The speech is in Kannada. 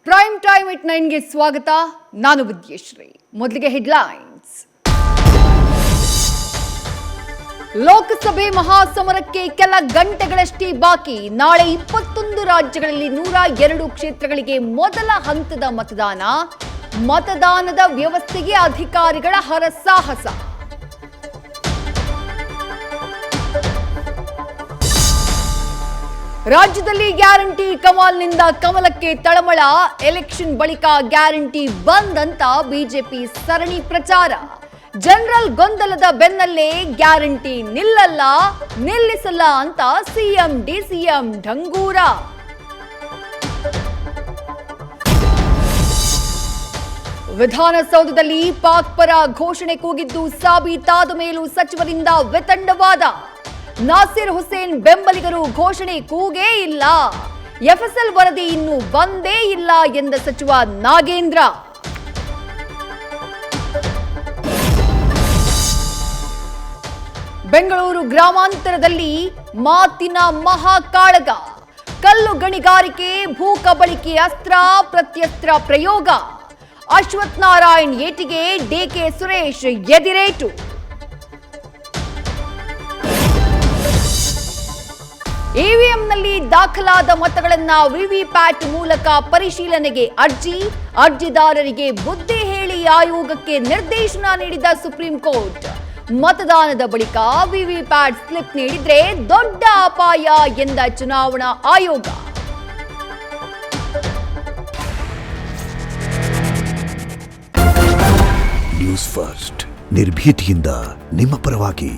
ಪ್ರೈಮ್ ಟೈಮ್ ಇಟ್ 9ಗೆ ಸ್ವಾಗತ. ನಾನು ವಿದ್ಯಶ್ರೀ. ಮೊದಲಿಗೆ ಹೆಡ್ಲೈನ್ಸ್. ಲೋಕಸಭೆ ಮಹಾಸಮರಕ್ಕೆ ಕೆಲ ಗಂಟೆಗಳಷ್ಟೇ ಬಾಕಿ. ನಾಳೆ 21 ರಾಜ್ಯಗಳಲ್ಲಿ 102 ಕ್ಷೇತ್ರಗಳಿಗೆ ಮೊದಲ ಹಂತದ ಮತದಾನದ ವ್ಯವಸ್ಥೆಗೆ ಅಧಿಕಾರಿಗಳ ಹರಸಾಹಸ. ರಾಜ್ಯದಲ್ಲಿ ಗ್ಯಾರಂಟಿ ಕಮಾಲ್ನಿಂದ ಕಮಲಕ್ಕೆ ತಳಮಳ. ಎಲೆಕ್ಷನ್ ಬಳಿಕ ಗ್ಯಾರಂಟಿ ಬಂದ್ ಅಂತ ಬಿಜೆಪಿ ಸರಣಿ ಪ್ರಚಾರ. ಜನರಲ್ ಗೊಂದಲದ ಬೆನ್ನಲ್ಲೇ ಗ್ಯಾರಂಟಿ ನಿಲ್ಲಿಸಲ್ಲ ಅಂತ ಸಿಎಂ ಡಿಸಿಎಂ ಢಂಗೂರ. ವಿಧಾನಸೌಧದಲ್ಲಿ ಪಾಕ್ ಪರ ಘೋಷಣೆ ಕೂಗಿದ್ದು ಸಾಬೀತಾದ ಮೇಲೂ ಸಚಿವರಿಂದ ವಿತಂಡವಾದ. ನಾಸಿರ್ ಹುಸೇನ್ ಬೆಂಬಲಿಗರು ಘೋಷಣೆ ಕೂಗೇ ಇಲ್ಲ, ಎಫ್ಎಸ್ಎಲ್ ವರದಿ ಇನ್ನೂ ಬಂದೇ ಇಲ್ಲ ಎಂದ ಸಚಿವ ನಾಗೇಂದ್ರ. ಬೆಂಗಳೂರು ಗ್ರಾಮಾಂತರದಲ್ಲಿ ಮಾತಿನ ಮಹಾಕಾಳಗ. ಕಲ್ಲು ಗಣಿಗಾರಿಕೆ, ಭೂ ಕಬಳಿಕೆ ಅಸ್ತ್ರ ಪ್ರತ್ಯಸ್ತ್ರ ಪ್ರಯೋಗ. ಅಶ್ವಥ್ ನಾರಾಯಣ್ ಏಟಿಗೆ ಡಿಕೆ ಸುರೇಶ್ ಎದಿರೇಟು. ಇವಿಎಂನಲ್ಲಿ ದಾಖಲಾದ ಮತಗಳನ್ನ ವಿವಿಪ್ಯಾಟ್ ಮೂಲಕ ಪರಿಶೀಲನೆಗೆ ಅರ್ಜಿದಾರರಿಗೆ ಬುದ್ಧಿ ಹೇಳಿ ಆಯೋಗಕ್ಕೆ ನಿರ್ದೇಶನ ನೀಡಿದ ಸುಪ್ರೀಂ ಕೋರ್ಟ್. ಮತದಾನದ ಬಳಿಕ ವಿವಿಪ್ಯಾಟ್ ಸ್ಲಿಪ್ ನೀಡಿದ್ರೆ ದೊಡ್ಡ ಅಪಾಯ ಎಂದ ಚುನಾವಣಾ ಆಯೋಗ. ನ್ಯೂಸ್ ಫಸ್ಟ್, ನಿರ್ಭೀತಿಯಿಂದ ನಿಮ್ಮ ಪರವಾಗಿ.